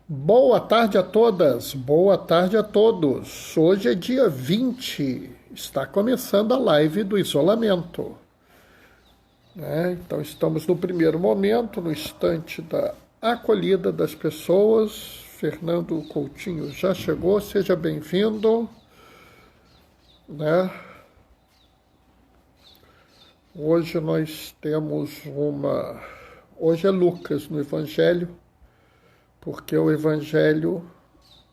Boa tarde a todas, boa tarde a todos. Hoje é dia 20, está começando a live do isolamento, né? Então estamos no primeiro momento, no instante da acolhida das pessoas. Fernando Coutinho já chegou, seja bem-vindo, né? Hoje nós temos Hoje é Lucas no Evangelho, porque o Evangelho,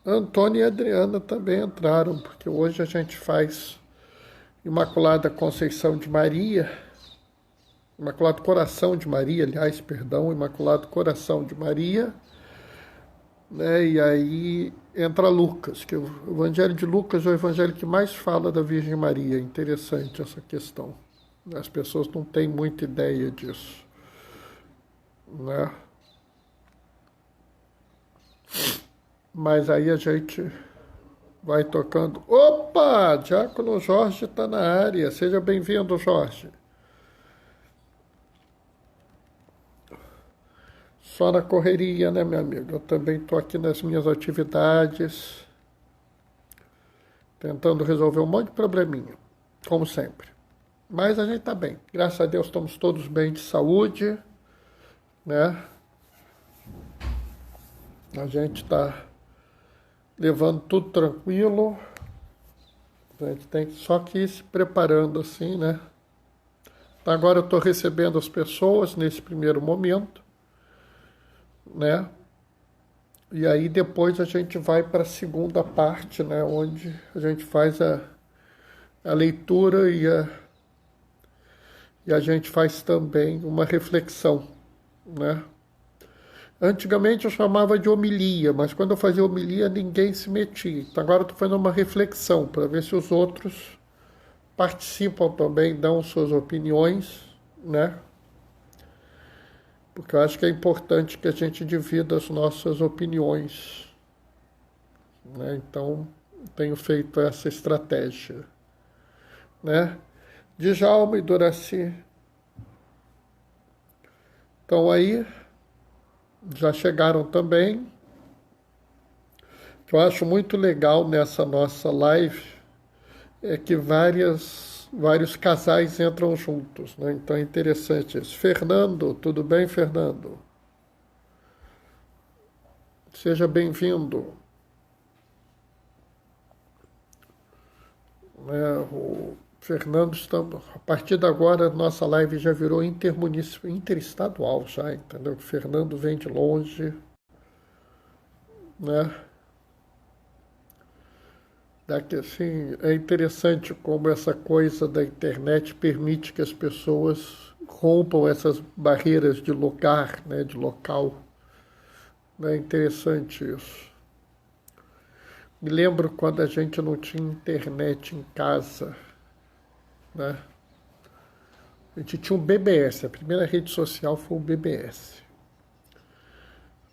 Antônio e Adriana também entraram, porque hoje a gente faz Imaculada Conceição de Maria, Imaculado Coração de Maria, aliás, perdão, Imaculado Coração de Maria, né? E aí entra Lucas, que o Evangelho de Lucas é o evangelho que mais fala da Virgem Maria. Interessante essa questão. As pessoas não têm muita ideia disso, né? Mas aí a gente vai tocando. Opa! Diácono Jorge está na área. Seja bem-vindo, Jorge. Só na correria, né, meu amigo? Eu também estou aqui nas minhas atividades, tentando resolver um monte de probleminha, como sempre. Mas a gente está bem. Graças a Deus estamos todos bem de saúde, né? A gente está levando tudo tranquilo. A gente tem só que ir se preparando assim, né? Agora eu estou recebendo as pessoas nesse primeiro momento, né? E aí depois a gente vai para a segunda parte, né? Onde a gente faz a leitura e a gente faz também uma reflexão, né? Antigamente eu chamava de homilia, mas quando eu fazia homilia ninguém se metia. Então agora eu estou fazendo uma reflexão para ver se os outros participam também, dão suas opiniões, né? Porque eu acho que é importante que a gente divida as nossas opiniões, né? Então tenho feito essa estratégia, né? Djalma e Doraci estão aí, já chegaram também. O que eu acho muito legal nessa nossa live é que vários casais entram juntos, né? Então é interessante isso. Fernando, tudo bem, Fernando? Seja bem-vindo. O Fernando, a partir de agora, nossa live já virou interestadual, já, entendeu? O Fernando vem de longe, né? Daqui, assim, é interessante como essa coisa da internet permite que as pessoas rompam essas barreiras de lugar, né? De local. É interessante isso. Me lembro quando a gente não tinha internet em casa, né? A gente tinha um BBS, a primeira rede social foi o BBS.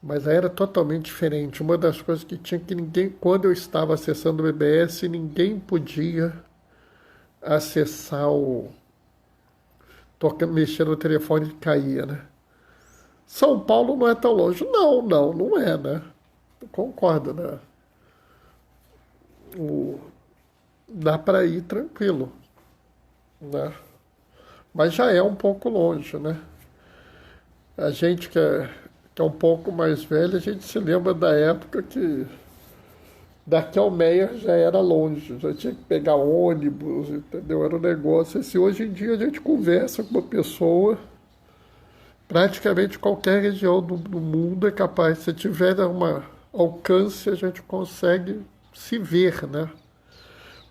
Mas aí era totalmente diferente. Uma das coisas que tinha que ninguém, quando eu estava acessando o BBS, ninguém podia acessar mexer no telefone e caía, né? São Paulo não é tão longe. Não é, né? Concordo, né? Dá para ir tranquilo, né? Mas já é um pouco longe, né? A gente que é um pouco mais velho, a gente se lembra da época que daqui ao Meia já era longe, já tinha que pegar ônibus, entendeu? Era um negócio assim. Hoje em dia a gente conversa com uma pessoa, praticamente qualquer região do mundo é capaz, se tiver alcance, a gente consegue se ver, né?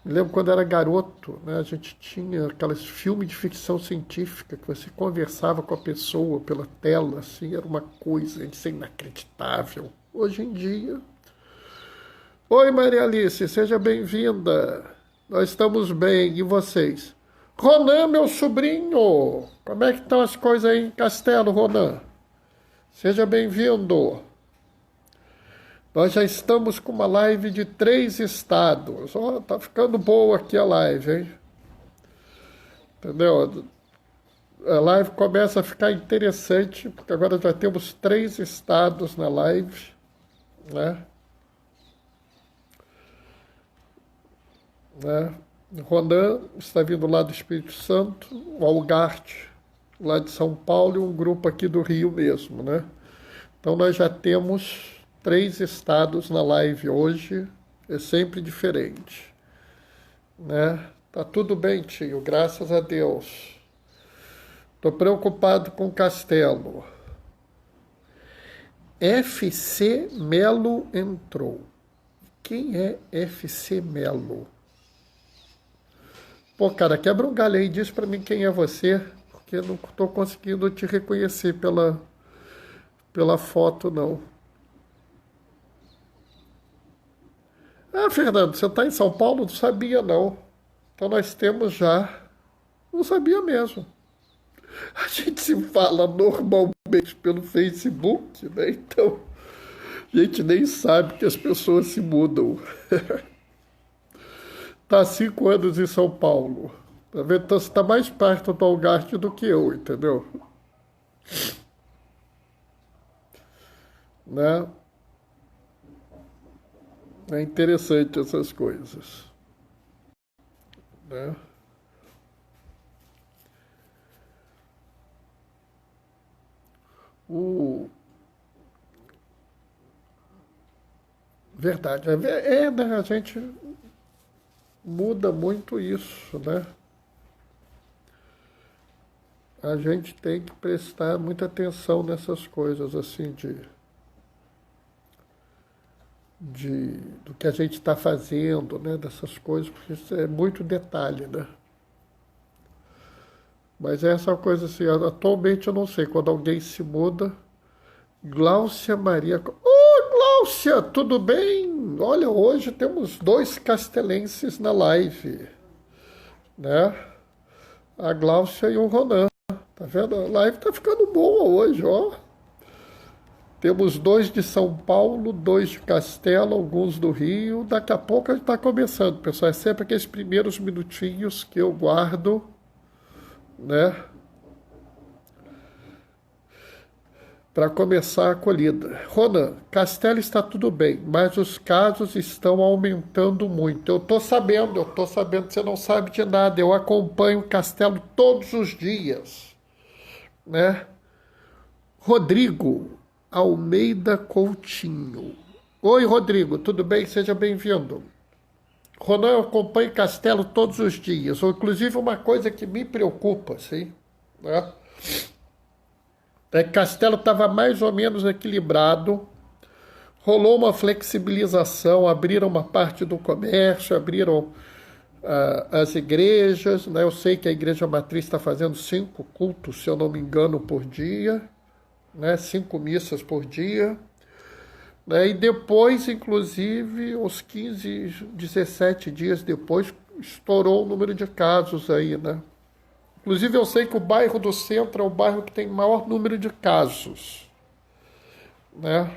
Me lembro quando era garoto, né, a gente tinha aqueles filmes de ficção científica que você conversava com a pessoa pela tela, assim, era uma coisa inacreditável. Hoje em dia... Oi, Maria Alice, seja bem-vinda. Nós estamos bem, e vocês? Ronan, meu sobrinho, como é que estão as coisas aí em Castelo, Ronan? Seja bem-vindo. Nós já estamos com uma live de 3 estados. Ó, tá ficando boa aqui a live, hein? Entendeu? A live começa a ficar interessante, porque agora já temos 3 estados na live, né? Né? Ronan está vindo lá do Espírito Santo, o Algarte, lá de São Paulo, e um grupo aqui do Rio mesmo, né? Então nós já temos 3 estados na live hoje, é sempre diferente, né? Tá tudo bem, tio, graças a Deus. Tô preocupado com o Castelo. FC Melo entrou. Quem é FC Melo? Pô, cara, quebra um galho aí, diz pra mim quem é você, porque eu não tô conseguindo te reconhecer pela foto, não. Ah, Fernando, você tá em São Paulo? Não sabia, não. Então nós temos já... Não sabia mesmo. A gente se fala normalmente pelo Facebook, né? Então a gente nem sabe que as pessoas se mudam. Tá há 5 anos em São Paulo. Tá vendo? Então você tá mais perto do Algarve do que eu, entendeu? Né? É interessante essas coisas. Né? O... Verdade. Né? A gente muda muito isso, né? A gente tem que prestar muita atenção nessas coisas, assim, do que a gente está fazendo, né? Dessas coisas, porque isso é muito detalhe, né? Mas essa coisa assim, atualmente eu não sei, quando alguém se muda, Gláucia Maria... Ô, Gláucia, tudo bem? Olha, hoje temos 2 castelenses na live, né? A Gláucia e o Ronan. Tá vendo? A live tá ficando boa hoje, ó. Temos 2 de São Paulo, 2 de Castelo, alguns do Rio. Daqui a pouco a gente tá começando, pessoal. É sempre aqueles primeiros minutinhos que eu guardo, né? Para começar a acolhida. Ronan, Castelo está tudo bem, mas os casos estão aumentando muito. Eu estou sabendo que você não sabe de nada. Eu acompanho o Castelo todos os dias, né? Rodrigo Almeida Coutinho. Oi, Rodrigo, tudo bem? Seja bem-vindo. Ronan, eu acompanho Castelo todos os dias. Inclusive, uma coisa que me preocupa, sim, né? Castelo estava mais ou menos equilibrado, rolou uma flexibilização, abriram uma parte do comércio, abriram as igrejas, né? Eu sei que a igreja matriz está fazendo 5 cultos, se eu não me engano, por dia, né? 5 missas por dia, né? E depois, inclusive, uns 15, 17 dias depois, estourou o número de casos aí, né? Inclusive, eu sei que o bairro do centro é o bairro que tem maior número de casos, né?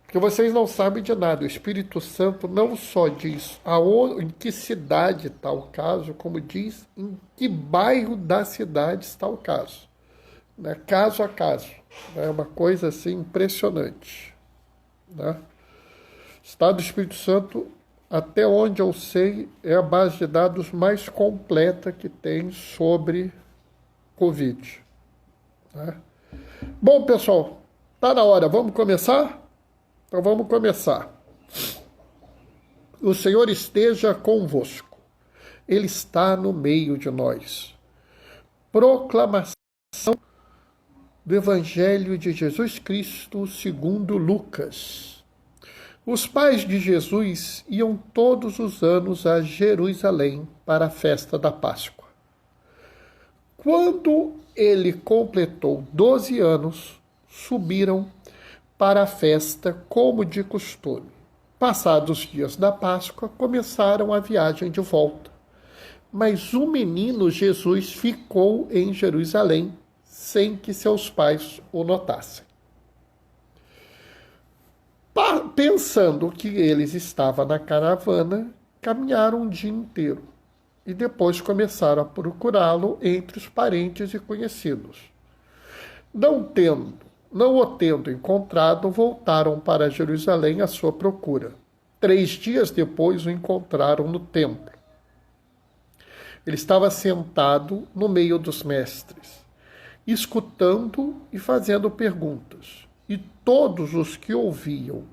Porque vocês não sabem de nada. O Espírito Santo não só diz em que cidade está o caso, como diz em que bairro da cidade está o caso, né? Caso a caso. É uma coisa assim impressionante, né? Estado do Espírito Santo, até onde eu sei, é a base de dados mais completa que tem sobre Covid, né? Bom, pessoal, tá na hora. Vamos começar? Então vamos começar. O Senhor esteja convosco. Ele está no meio de nós. Proclamação do Evangelho de Jesus Cristo segundo Lucas. Os pais de Jesus iam todos os anos a Jerusalém para a festa da Páscoa. Quando ele completou 12 anos, subiram para a festa como de costume. Passados os dias da Páscoa, começaram a viagem de volta. Mas o menino Jesus ficou em Jerusalém, sem que seus pais o notassem. Pensando que eles estavam na caravana, caminharam um dia inteiro e depois começaram a procurá-lo entre os parentes e conhecidos. não o tendo encontrado, voltaram para Jerusalém à sua procura. 3 dias depois o encontraram no templo. Ele estava sentado no meio dos mestres, escutando e fazendo perguntas. E todos os que ouviam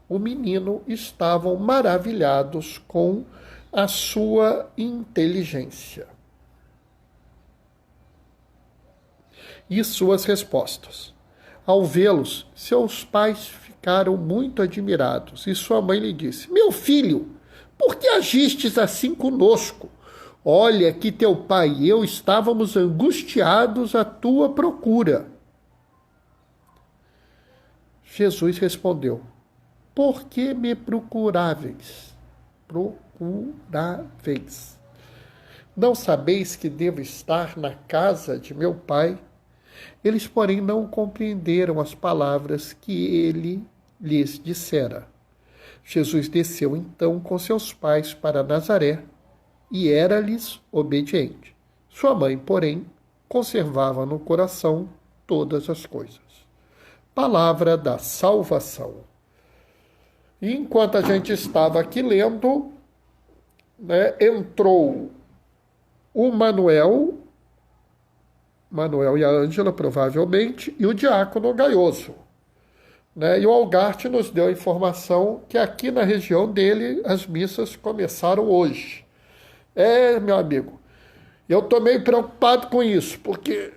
o menino estavam maravilhados com a sua inteligência e suas respostas. Ao vê-los, seus pais ficaram muito admirados, e sua mãe lhe disse: Meu filho, por que agistes assim conosco? Olha que teu pai e eu estávamos angustiados à tua procura. Jesus respondeu: Por que me procuráveis? Não sabeis que devo estar na casa de meu pai? Eles, porém, não compreenderam as palavras que ele lhes dissera. Jesus desceu então com seus pais para Nazaré e era-lhes obediente. Sua mãe, porém, conservava no coração todas as coisas. Palavra da salvação. E enquanto a gente estava aqui lendo, entrou o Manuel e a Ângela, provavelmente, e o diácono Gaioso. E o Algarte nos deu a informação que aqui na região dele as missas começaram hoje. Meu amigo, eu estou meio preocupado com isso, porque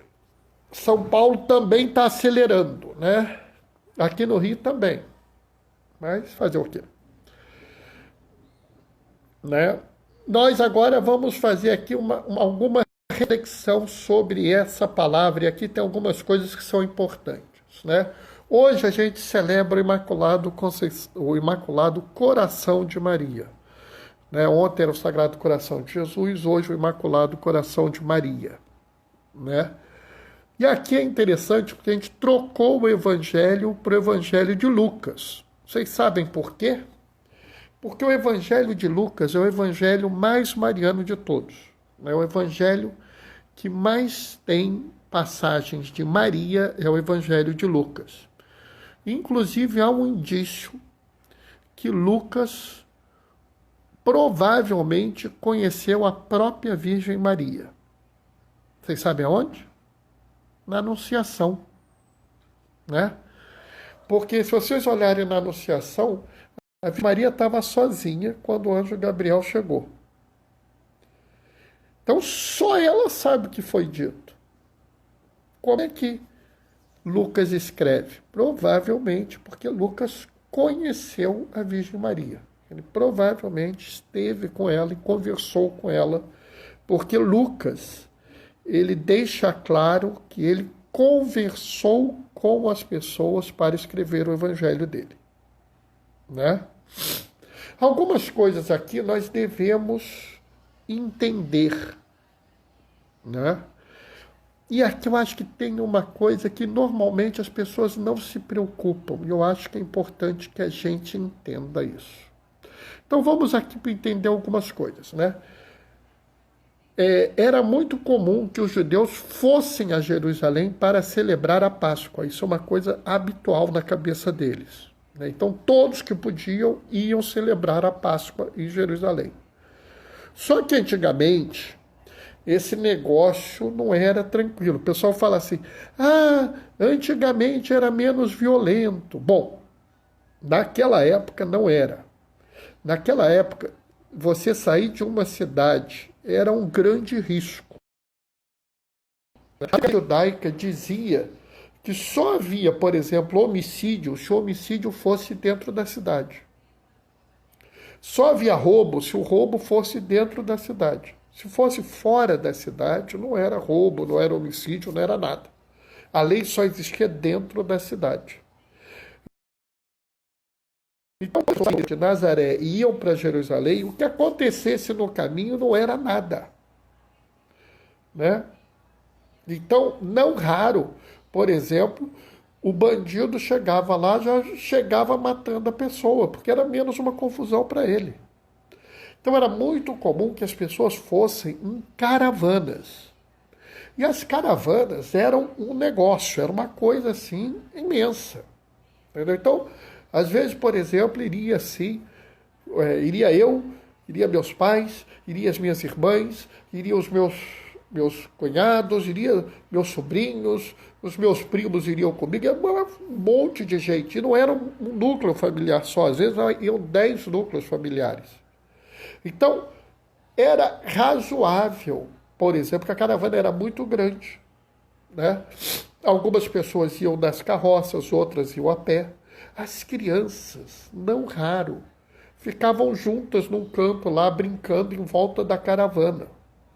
São Paulo também está acelerando, Aqui no Rio também. Mas fazer o quê? Nós agora vamos fazer aqui alguma reflexão sobre essa palavra, e aqui tem algumas coisas que são importantes. Hoje a gente celebra o Imaculado Coração de Maria. Ontem era o Sagrado Coração de Jesus, hoje o Imaculado Coração de Maria. E aqui é interessante porque a gente trocou o Evangelho para o Evangelho de Lucas. Vocês sabem por quê? Porque o Evangelho de Lucas é o Evangelho mais mariano de todos. É o Evangelho que mais tem passagens de Maria, é o Evangelho de Lucas. Inclusive, há um indício que Lucas provavelmente conheceu a própria Virgem Maria. Vocês sabem aonde? Na Anunciação. Porque se vocês olharem na Anunciação, a Virgem Maria estava sozinha quando o anjo Gabriel chegou. Então, só ela sabe o que foi dito. Como é que Lucas escreve? Provavelmente porque Lucas conheceu a Virgem Maria. Ele provavelmente esteve com ela e conversou com ela, porque Lucas, ele deixa claro que ele conversou com as pessoas para escrever o evangelho dele. Algumas coisas aqui nós devemos entender. E aqui eu acho que tem uma coisa que normalmente as pessoas não se preocupam, e eu acho que é importante que a gente entenda isso. Então vamos aqui para entender algumas coisas. Era muito comum que os judeus fossem a Jerusalém para celebrar a Páscoa. Isso é uma coisa habitual na cabeça deles. Então todos que podiam iam celebrar a Páscoa em Jerusalém. Só que antigamente esse negócio não era tranquilo. O pessoal fala assim, antigamente era menos violento. Bom, naquela época não era. Naquela época, você sair de uma cidade era um grande risco. A lei judaica dizia que só havia, por exemplo, homicídio se o homicídio fosse dentro da cidade. Só havia roubo se o roubo fosse dentro da cidade. Se fosse fora da cidade, não era roubo, não era homicídio, não era nada. A lei só existia dentro da cidade. Então, os de Nazaré iam para Jerusalém, o que acontecesse no caminho não era nada. Então, não raro, por exemplo, o bandido chegava lá, já chegava matando a pessoa, porque era menos uma confusão para ele. Então era muito comum que as pessoas fossem em caravanas. E as caravanas eram um negócio, era uma coisa assim imensa. Entendeu? Então, às vezes, por exemplo, iria assim, iria eu, iria meus pais, iria as minhas irmãs, iria os meus cunhados, iria meus sobrinhos, os meus primos iriam comigo, era um monte de gente. E não era um núcleo familiar só, às vezes iam 10 núcleos familiares. Então, era razoável, por exemplo, que a caravana era muito grande, né? Algumas pessoas iam nas carroças, outras iam a pé. As crianças, não raro, ficavam juntas num canto lá, brincando em volta da caravana.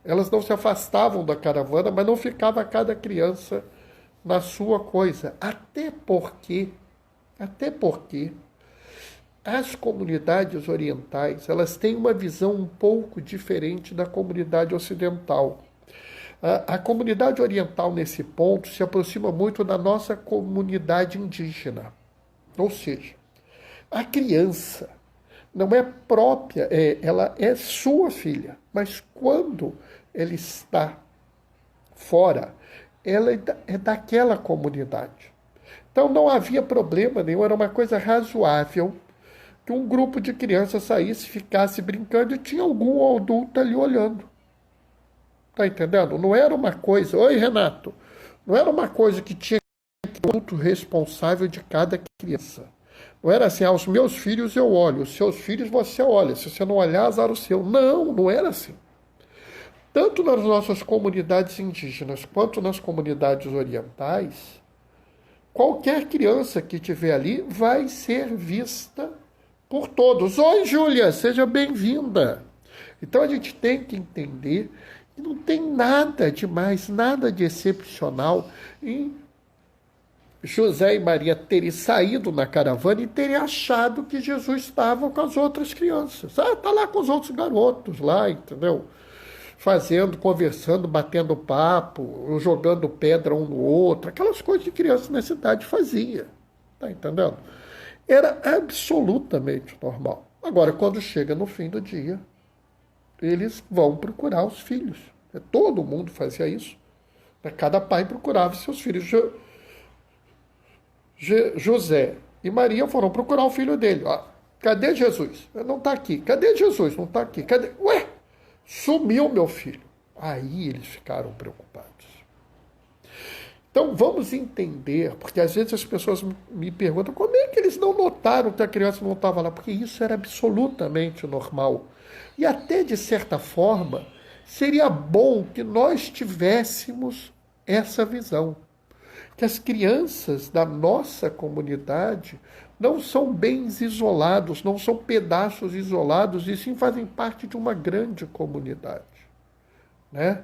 Elas não se afastavam da caravana, mas não ficava cada criança na sua coisa. Até porque as comunidades orientais, elas têm uma visão um pouco diferente da comunidade ocidental. A comunidade oriental, nesse ponto, se aproxima muito da nossa comunidade indígena. Ou seja, a criança não é própria, ela é sua filha, mas quando ela está fora, ela é daquela comunidade. Então não havia problema nenhum, era uma coisa razoável que um grupo de crianças saísse, ficasse brincando e tinha algum adulto ali olhando. Tá entendendo? Não era uma coisa... Oi, Renato. Não era uma coisa que tinha um adulto responsável de cada criança. Não era assim, os meus filhos eu olho, os seus filhos você olha, se você não olhar, azar o seu. Não, não era assim. Tanto nas nossas comunidades indígenas quanto nas comunidades orientais, qualquer criança que estiver ali vai ser vista por todos. Oi, Júlia, seja bem-vinda. Então a gente tem que entender que não tem nada de mais, nada de excepcional em José e Maria terem saído na caravana e terem achado que Jesus estava com as outras crianças. Tá lá com os outros garotos lá, entendeu? Fazendo, conversando, batendo papo, jogando pedra um no outro, aquelas coisas que criança na cidade fazia. Tá entendendo? Era absolutamente normal. Agora, quando chega no fim do dia, eles vão procurar os filhos. Todo mundo fazia isso. Cada pai procurava seus filhos. José e Maria foram procurar o filho dele. Cadê Jesus? Não está aqui. Cadê Jesus? Não está aqui. Cadê? Ué, sumiu meu filho. Aí eles ficaram preocupados. Então vamos entender, porque às vezes as pessoas me perguntam como é que eles não notaram que a criança não estava lá, porque isso era absolutamente normal. E até de certa forma, seria bom que nós tivéssemos essa visão. Que as crianças da nossa comunidade não são bens isolados, não são pedaços isolados, e sim fazem parte de uma grande comunidade. Né?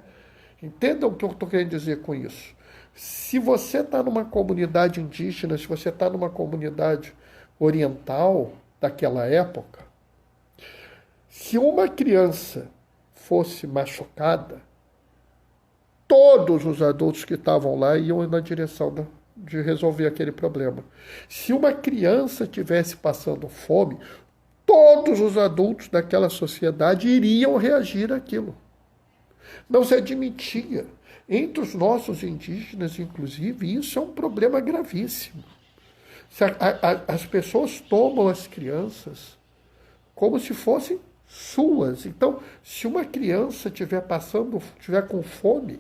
Entendam o que eu estou querendo dizer com isso. Se você está numa comunidade indígena, se você está numa comunidade oriental daquela época, se uma criança fosse machucada, todos os adultos que estavam lá iam na direção de resolver aquele problema. Se uma criança estivesse passando fome, todos os adultos daquela sociedade iriam reagir àquilo. Não se admitia. Entre os nossos indígenas, inclusive, isso é um problema gravíssimo. As pessoas tomam as crianças como se fossem suas. Então, se uma criança estiver com fome,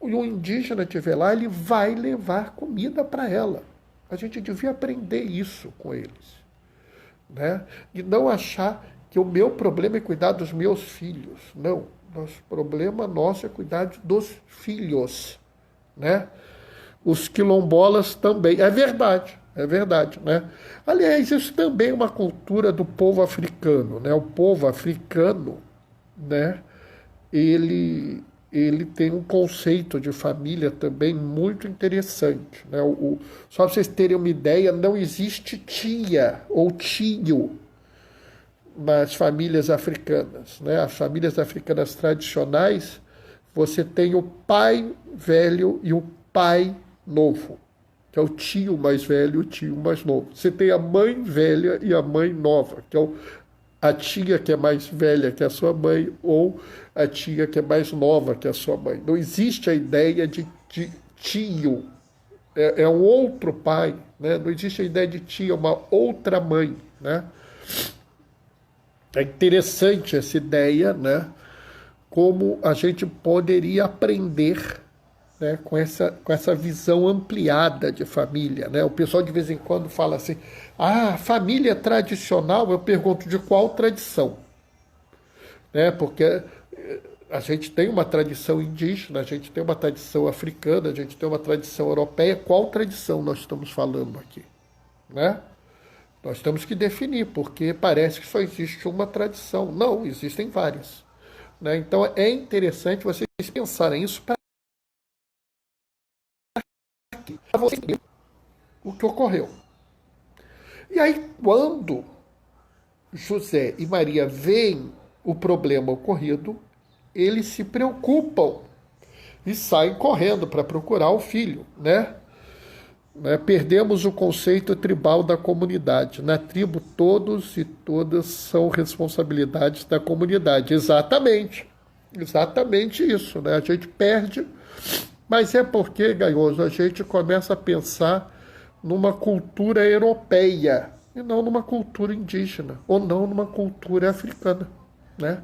e um indígena estiver lá, ele vai levar comida para ela. A gente devia aprender isso com eles. Né? E não achar que o meu problema é cuidar dos meus filhos. Não. Nosso problema nosso é cuidar dos filhos. Né? Os quilombolas também. É verdade. Né? Aliás, isso também é uma cultura do povo africano. Né? O povo africano, né? ele tem um conceito de família também muito interessante. Né? Só para vocês terem uma ideia, não existe tia ou tio nas famílias africanas. Né? As famílias africanas tradicionais, você tem o pai velho e o pai novo, que é o tio mais velho e o tio mais novo. Você tem a mãe velha e a mãe nova, que é o a tia que é mais velha que a sua mãe ou a tia que é mais nova que a sua mãe. Não existe a ideia de tio, é um outro pai, né? Não existe a ideia de tia, uma outra mãe, né? É interessante essa ideia, né? Como a gente poderia aprender, né, com essa visão ampliada de família, né? O pessoal de vez em quando fala assim, família tradicional, eu pergunto de qual tradição? Né? Porque a gente tem uma tradição indígena, a gente tem uma tradição africana, a gente tem uma tradição europeia, qual tradição nós estamos falando aqui? Né? Nós temos que definir, porque parece que só existe uma tradição. Não, existem várias. Né? Então é interessante vocês pensarem isso para você entender o que ocorreu. E aí, quando José e Maria veem o problema ocorrido, eles se preocupam e saem correndo para procurar o filho, né? Perdemos o conceito tribal da comunidade. Na tribo, todos e todas são responsabilidades da comunidade. Exatamente isso, né? A gente perde, mas é porque, Gaioso, a gente começa a pensar numa cultura europeia e não numa cultura indígena, ou não numa cultura africana, né?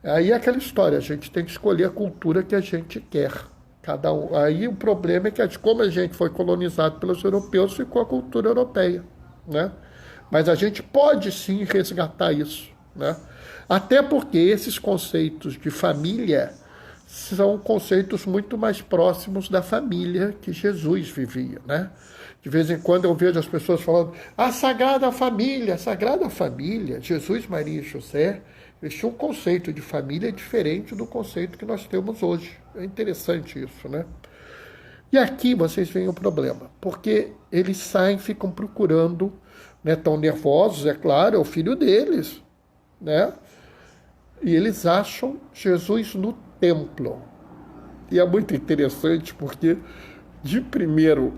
Aí é aquela história, a gente tem que escolher a cultura que a gente quer. Cada um. Aí o problema é que, como a gente foi colonizado pelos europeus, ficou a cultura europeia, né? Mas a gente pode sim resgatar isso, né? Até porque esses conceitos de família são conceitos muito mais próximos da família que Jesus vivia, né? De vez em quando eu vejo as pessoas falando, a Sagrada Família, Jesus, Maria e José, eles tinham um conceito de família diferente do conceito que nós temos hoje. É interessante isso, né? E aqui vocês veem o problema, porque eles saem, ficam procurando, né, tão nervosos, é claro, é o filho deles, né? E eles acham Jesus no templo. E é muito interessante porque, de primeiro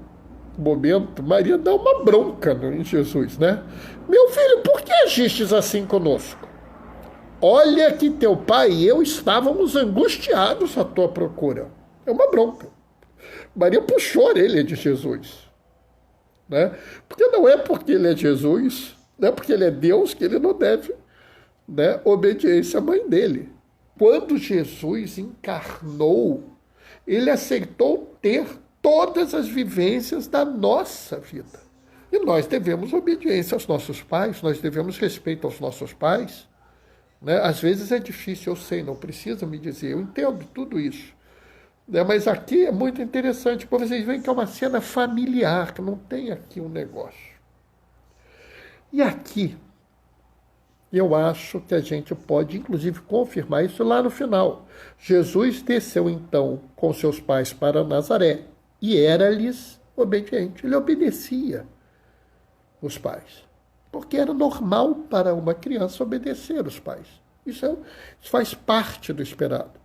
momento, Maria dá uma bronca em Jesus, né? Meu filho, por que agistes assim conosco? Olha que teu pai e eu estávamos angustiados à tua procura. É uma bronca. Maria puxou a orelha de Jesus, né? Porque não é porque ele é Jesus, não é porque ele é Deus que ele não deve, né, obediência à mãe dele. Quando Jesus encarnou, ele aceitou ter todas as vivências da nossa vida. E nós devemos obediência aos nossos pais, nós devemos respeito aos nossos pais. Né? Às vezes é difícil, eu sei, não precisa me dizer, eu entendo tudo isso. Né? Mas aqui é muito interessante, porque vocês veem que é uma cena familiar, que não tem aqui um negócio. E aqui, eu acho que a gente pode, inclusive, confirmar isso lá no final. Jesus desceu, então, com seus pais para Nazaré e era-lhes obediente. Ele obedecia os pais, porque era normal para uma criança obedecer os pais. Isso faz parte do esperado.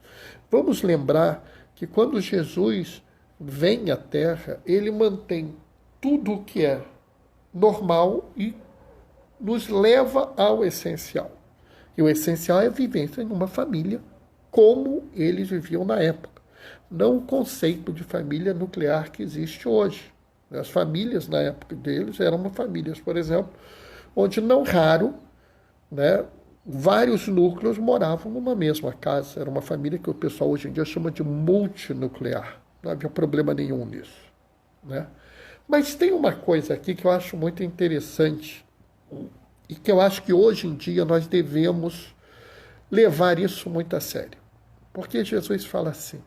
Vamos lembrar que quando Jesus vem à Terra, ele mantém tudo o que é normal e nos leva ao essencial. E o essencial é a vivência em uma família como eles viviam na época. Não o conceito de família nuclear que existe hoje. As famílias na época deles eram famílias, por exemplo, onde não raro, né, vários núcleos moravam numa mesma casa. Era uma família que o pessoal hoje em dia chama de multinuclear. Não havia problema nenhum nisso, né? Mas tem uma coisa aqui que eu acho muito interessante e que eu acho que hoje em dia nós devemos levar isso muito a sério. Porque Jesus fala assim,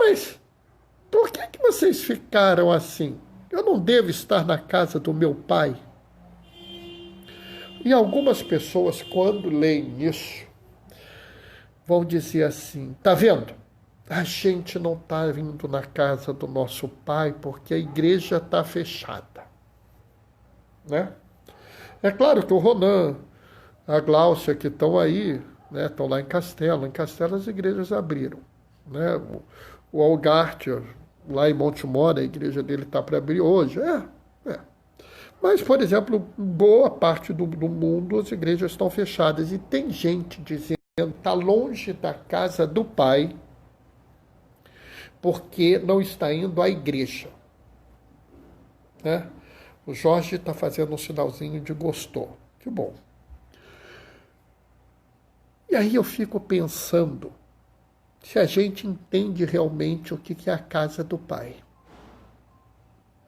mas por que vocês ficaram assim? Eu não devo estar na casa do meu pai? E algumas pessoas, quando leem isso, vão dizer assim, tá vendo? A gente não está vindo na casa do nosso pai porque a igreja está fechada. Né? É claro que o Ronan, a Gláucia, que estão aí, né, estão lá em Castelo. Em Castelo as igrejas abriram. Né? O Algarte, lá em Montemor, a igreja dele está para abrir hoje. Mas, por exemplo, boa parte do mundo as igrejas estão fechadas. E tem gente dizendo que está longe da casa do Pai porque não está indo à igreja. Né? O Jorge está fazendo um sinalzinho de gostou. Que bom. E aí eu fico pensando se a gente entende realmente o que é a casa do Pai.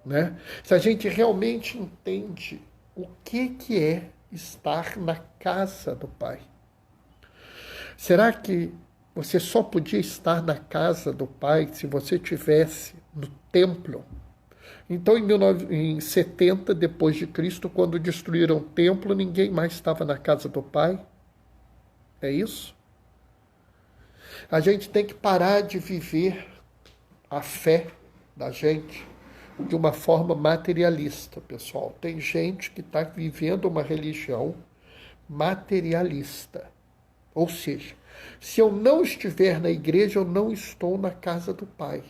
Né? Se a gente realmente entende o que é estar na casa do Pai. Será que você só podia estar na casa do Pai se você estivesse no templo? Então, em 70 depois de Cristo, quando destruíram o templo, ninguém mais estava na casa do Pai? É isso? A gente tem que parar de viver a fé da gente de uma forma materialista, pessoal. Tem gente que está vivendo uma religião materialista. Ou seja, se eu não estiver na igreja, eu não estou na casa do Pai.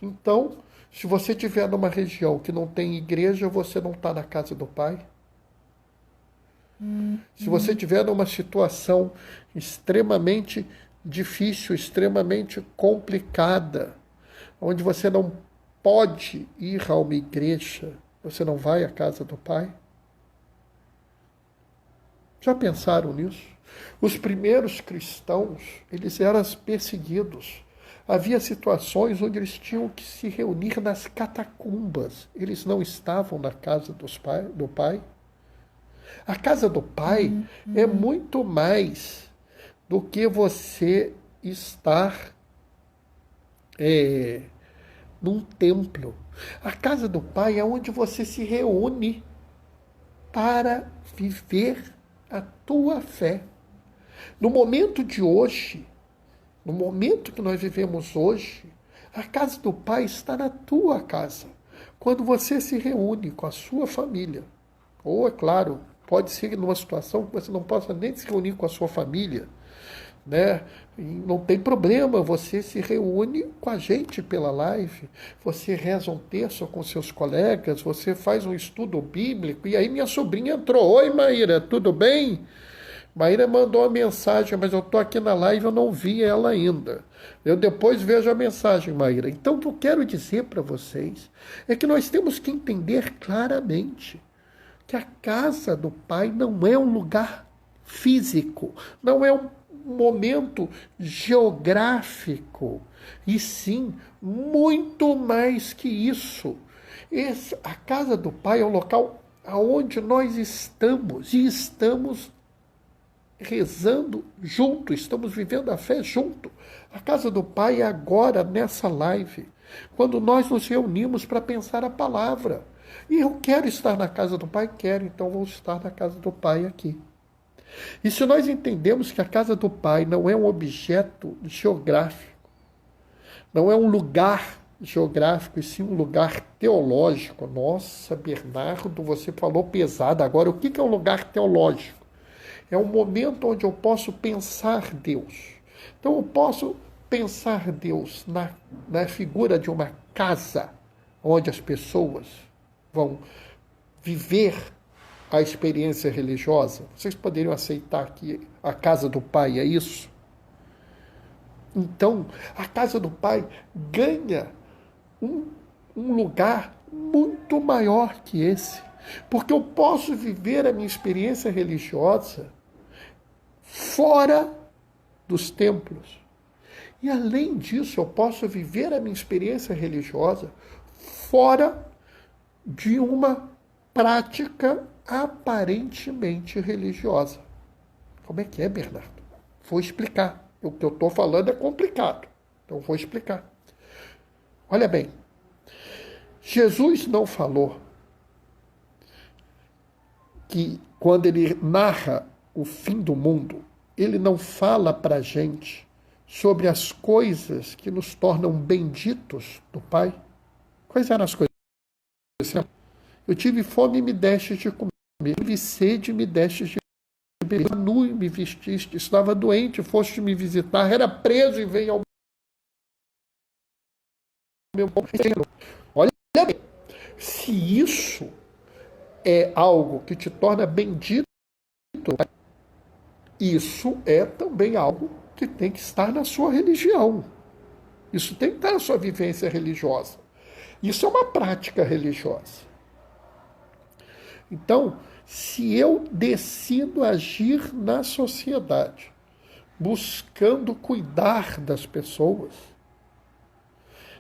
Então, se você estiver numa região que não tem igreja, você não está na casa do Pai. Se você estiver numa situação extremamente difícil, extremamente complicada, onde você não pode ir a uma igreja, você não vai à casa do Pai? Já pensaram nisso? Os primeiros cristãos, eles eram perseguidos. Havia situações onde eles tinham que se reunir nas catacumbas. Eles não estavam na casa do Pai. A casa do Pai é muito mais do que você estar num templo. A casa do Pai é onde você se reúne para viver a tua fé. No momento de hoje, no momento que nós vivemos hoje, a casa do Pai está na tua casa. Quando você se reúne com a sua família, ou, é claro, pode ser numa situação que você não possa nem se reunir com a sua família, né? E não tem problema, você se reúne com a gente pela live, você reza um terço com seus colegas, você faz um estudo bíblico, e aí minha sobrinha entrou. Oi, Maíra, tudo bem? Maíra mandou uma mensagem, mas eu estou aqui na live, eu não vi ela ainda. Eu depois vejo a mensagem, Maíra. Então, o que eu quero dizer para vocês é que nós temos que entender claramente que a casa do Pai não é um lugar físico, não é um momento geográfico, e sim, muito mais que isso. A casa do Pai é um local onde nós estamos, e estamos rezando junto, estamos vivendo a fé junto. A casa do Pai é agora, nessa live, quando nós nos reunimos para pensar a palavra. E eu quero estar na casa do Pai? Quero, então vou estar na casa do Pai aqui. E se nós entendemos que a casa do Pai não é um objeto geográfico, não é um lugar geográfico, e sim um lugar teológico. Nossa, Bernardo, você falou pesado. Agora, o que é um lugar teológico? É um momento onde eu posso pensar Deus. Então eu posso pensar Deus na figura de uma casa, onde as pessoas vão viver a experiência religiosa. Vocês poderiam aceitar que a casa do Pai é isso? Então, a casa do Pai ganha um lugar muito maior que esse. Porque eu posso viver a minha experiência religiosa fora dos templos. E além disso, eu posso viver a minha experiência religiosa fora de uma prática aparentemente religiosa. Como é que é, Bernardo? Vou explicar. O que eu estou falando é complicado. Então vou explicar. Olha bem, Jesus não falou que quando ele narra o fim do mundo, ele não fala para a gente sobre as coisas que nos tornam benditos do Pai. Quais eram as coisas? Eu tive fome e me destes de comer, tive sede e me destes de beber, nu e me vestiste, estava doente, foste me visitar, era preso e veio ao meu bom reino. Olha bem, se isso é algo que te torna bendito, isso é também algo que tem que estar na sua religião. Isso tem que estar na sua vivência religiosa. Isso é uma prática religiosa. Então, se eu decido agir na sociedade, buscando cuidar das pessoas,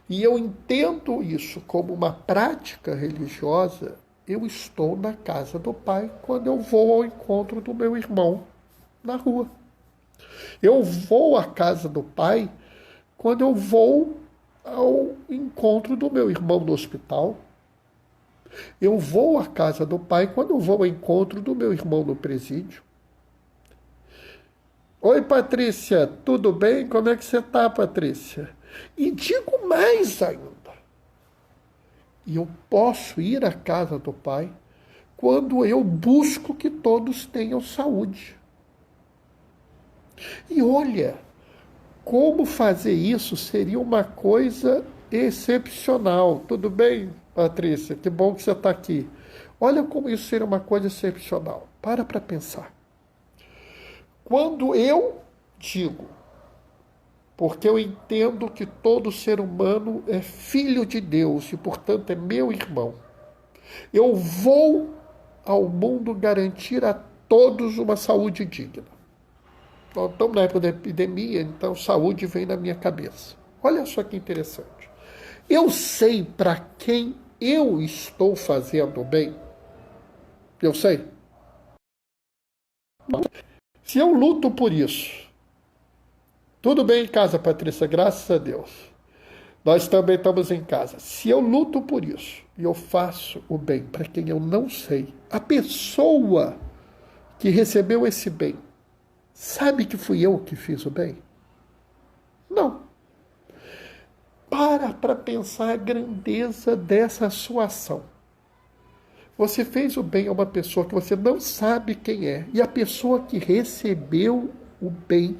e eu entendo isso como uma prática religiosa, eu estou na casa do Pai quando eu vou ao encontro do meu irmão na rua. Eu vou à casa do Pai quando eu vou ao encontro do meu irmão no hospital. Eu vou à casa do Pai quando eu vou ao encontro do meu irmão no presídio. Oi, Patrícia, tudo bem? Como é que você está, Patrícia? E digo mais ainda. E eu posso ir à casa do Pai quando eu busco que todos tenham saúde. E olha, como fazer isso seria uma coisa excepcional. Tudo bem, Patrícia? Que bom que você está aqui. Olha como isso seria uma coisa excepcional. Para pensar. Quando eu digo, porque eu entendo que todo ser humano é filho de Deus e, portanto, é meu irmão, eu vou ao mundo garantir a todos uma saúde digna. Nós estamos na época da epidemia, então saúde vem na minha cabeça. Olha só que interessante. Eu sei para quem eu estou fazendo bem. Eu sei. Se eu luto por isso, tudo bem em casa, Patrícia, graças a Deus. Nós também estamos em casa. Se eu luto por isso e eu faço o bem para quem eu não sei, a pessoa que recebeu esse bem, sabe que fui eu que fiz o bem? Não. Para pensar a grandeza dessa sua ação. Você fez o bem a uma pessoa que você não sabe quem é, e a pessoa que recebeu o bem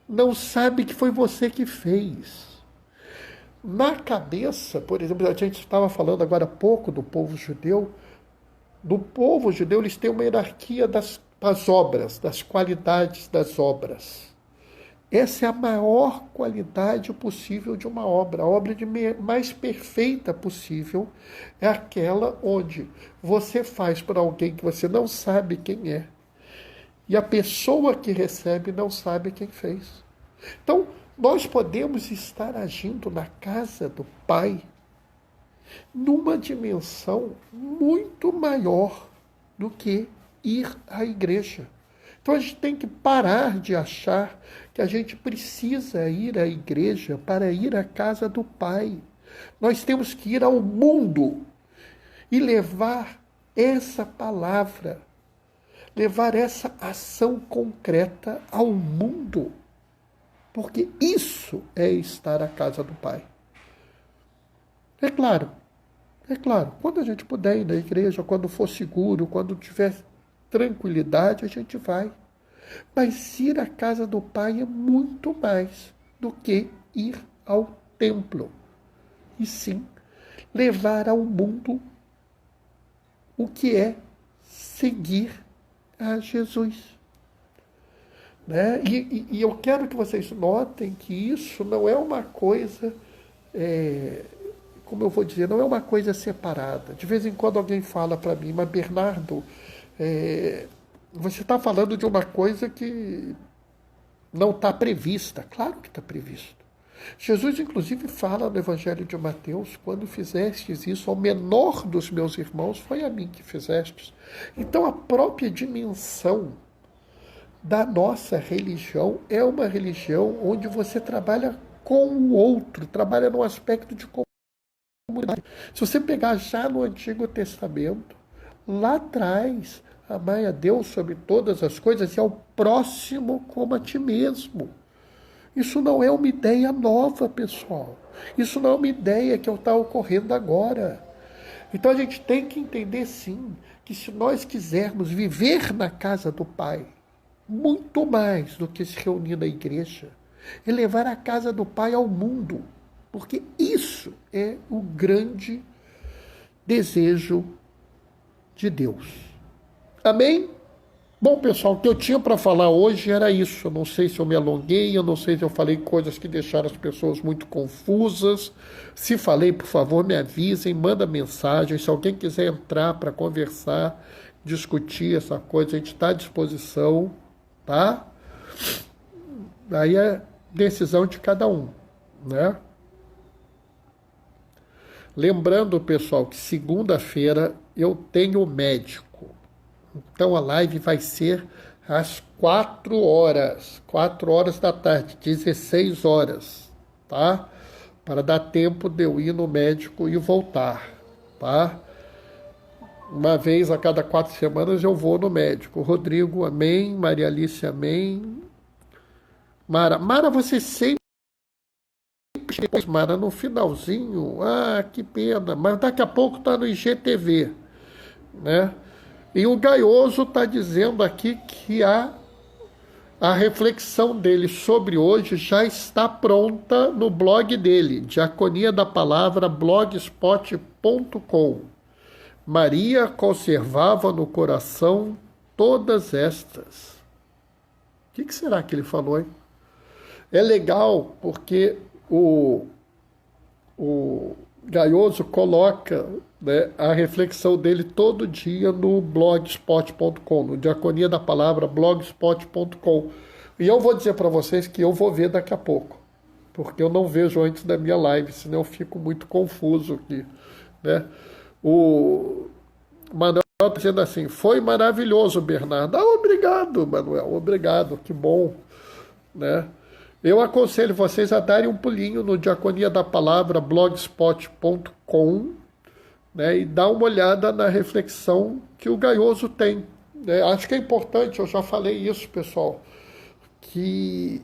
não sabe que foi você que fez. Na cabeça, por exemplo, a gente estava falando agora há pouco do povo judeu. Do povo judeu, eles têm uma hierarquia das obras, das qualidades das obras. Essa é a maior qualidade possível de uma obra. A obra mais perfeita possível é aquela onde você faz para alguém que você não sabe quem é, e a pessoa que recebe não sabe quem fez. Então, nós podemos estar agindo na casa do Pai numa dimensão muito maior do que ir à igreja. Então a gente tem que parar de achar que a gente precisa ir à igreja para ir à casa do Pai. Nós temos que ir ao mundo e levar essa palavra, levar essa ação concreta ao mundo. Porque isso é estar à casa do Pai. É claro, quando a gente puder ir na igreja, quando for seguro, quando tiver tranquilidade, a gente vai. Mas ir à casa do Pai é muito mais do que ir ao templo. E sim, levar ao mundo o que é seguir a Jesus. Né? E eu quero que vocês notem que isso não é uma coisa, como eu vou dizer, não é uma coisa separada. De vez em quando alguém fala para mim, mas Bernardo, você está falando de uma coisa que não está prevista. Claro que está previsto. Jesus, inclusive, fala no Evangelho de Mateus, quando fizestes isso ao menor dos meus irmãos, foi a mim que fizestes. Então, a própria dimensão da nossa religião é uma religião onde você trabalha com o outro, trabalha no aspecto de comunidade. Se você pegar já no Antigo Testamento, lá atrás, amai a Deus sobre todas as coisas e ao próximo como a ti mesmo. Isso não é uma ideia nova, pessoal. Isso não é uma ideia que está ocorrendo agora. Então a gente tem que entender, sim, que se nós quisermos viver na casa do Pai, muito mais do que se reunir na igreja, é levar a casa do Pai ao mundo. Porque isso é o grande desejo de Deus. Amém? Bom, pessoal, o que eu tinha para falar hoje era isso. Eu não sei se eu me alonguei, eu não sei se eu falei coisas que deixaram as pessoas muito confusas. Se falei, por favor, me avisem, manda mensagem. Se alguém quiser entrar para conversar, discutir essa coisa, a gente está à disposição, tá? Aí é decisão de cada um, né? Lembrando, pessoal, que segunda-feira eu tenho médico. Então a live vai ser às 4 horas, 4 horas da tarde, 16 horas, tá? Para dar tempo de eu ir no médico e voltar, tá? Uma vez a cada 4 semanas eu vou no médico. Rodrigo, amém. Maria Alice, amém. Mara, você sempre... Mara, no finalzinho, que pena, mas daqui a pouco tá no IGTV, né? E o Gaioso está dizendo aqui que a reflexão dele sobre hoje já está pronta no blog dele, Diaconia da Palavra, blogspot.com. Maria conservava no coração todas estas. O que será que ele falou, hein? É legal porque o Gaioso coloca, né, a reflexão dele todo dia no blogspot.com, no Diaconia da Palavra, blogspot.com. E eu vou dizer para vocês que eu vou ver daqui a pouco, porque eu não vejo antes da minha live, senão eu fico muito confuso aqui, né? O Manuel está dizendo assim, foi maravilhoso, Bernardo. Obrigado, Manuel, obrigado, que bom, né? Eu aconselho vocês a darem um pulinho no Diaconia da Palavra, blogspot.com, né, e dar uma olhada na reflexão que o Gaioso tem. Né? Acho que é importante, eu já falei isso, pessoal, que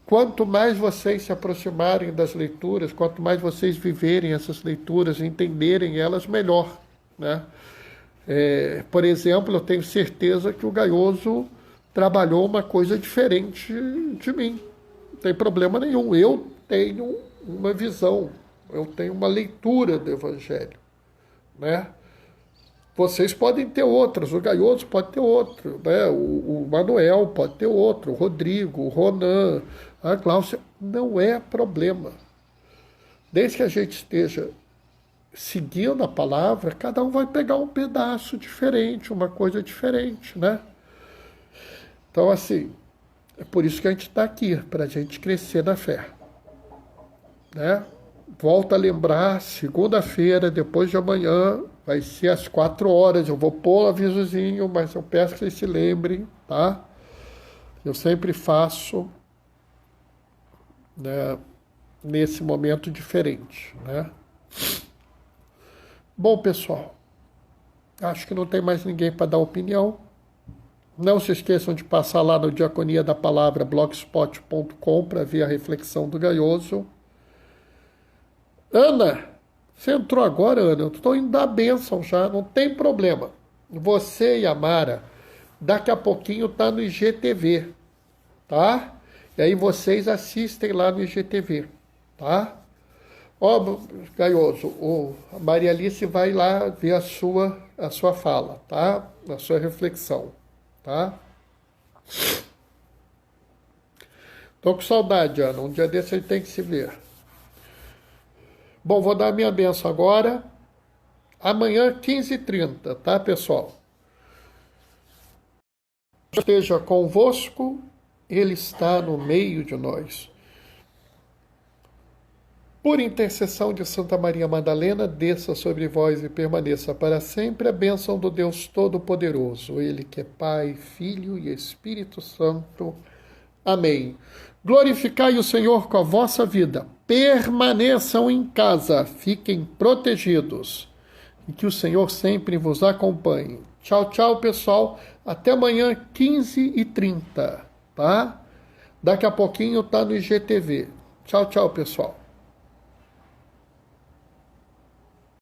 quanto mais vocês se aproximarem das leituras, quanto mais vocês viverem essas leituras, entenderem elas, melhor. Né? Por exemplo, eu tenho certeza que o Gaioso trabalhou uma coisa diferente de mim. Não tem problema nenhum. Eu tenho uma visão, eu tenho uma leitura do Evangelho, né? Vocês podem ter outras, o Gaioso pode ter outro, né? O Manuel pode ter outro, o Rodrigo, o Ronan, a Cláudia, não é problema. Desde que a gente esteja seguindo a palavra, cada um vai pegar um pedaço diferente, uma coisa diferente, né? Então, assim, é por isso que a gente está aqui, para a gente crescer na fé. Né? Volto a lembrar, segunda-feira, depois de amanhã, vai ser às 4 horas. Eu vou pôr um avisozinho, mas eu peço que vocês se lembrem, tá? Eu sempre faço, né, nesse momento diferente, né? Bom, pessoal, acho que não tem mais ninguém para dar opinião. Não se esqueçam de passar lá no Diaconia da Palavra, blogspot.com, para ver a reflexão do Gaioso. Ana, você entrou agora, Ana? Eu estou indo dar bênção já, não tem problema. Você e a Mara, daqui a pouquinho tá no IGTV, tá? E aí vocês assistem lá no IGTV, tá? Ó, Gaioso, a Maria Alice vai lá ver a sua fala, tá? A sua reflexão. Tá? Tô com saudade, Ana. Um dia desse a gente tem que se ver. Bom, vou dar a minha bênção agora. Amanhã, 15h30, tá, pessoal? Esteja convosco, Ele está no meio de nós. Por intercessão de Santa Maria Madalena, desça sobre vós e permaneça para sempre a bênção do Deus Todo-Poderoso, Ele que é Pai, Filho e Espírito Santo. Amém. Glorificai o Senhor com a vossa vida. Permaneçam em casa, fiquem protegidos. E que o Senhor sempre vos acompanhe. Tchau, tchau, pessoal. Até amanhã, 15h30, tá? Daqui a pouquinho tá no IGTV. Tchau, tchau, pessoal.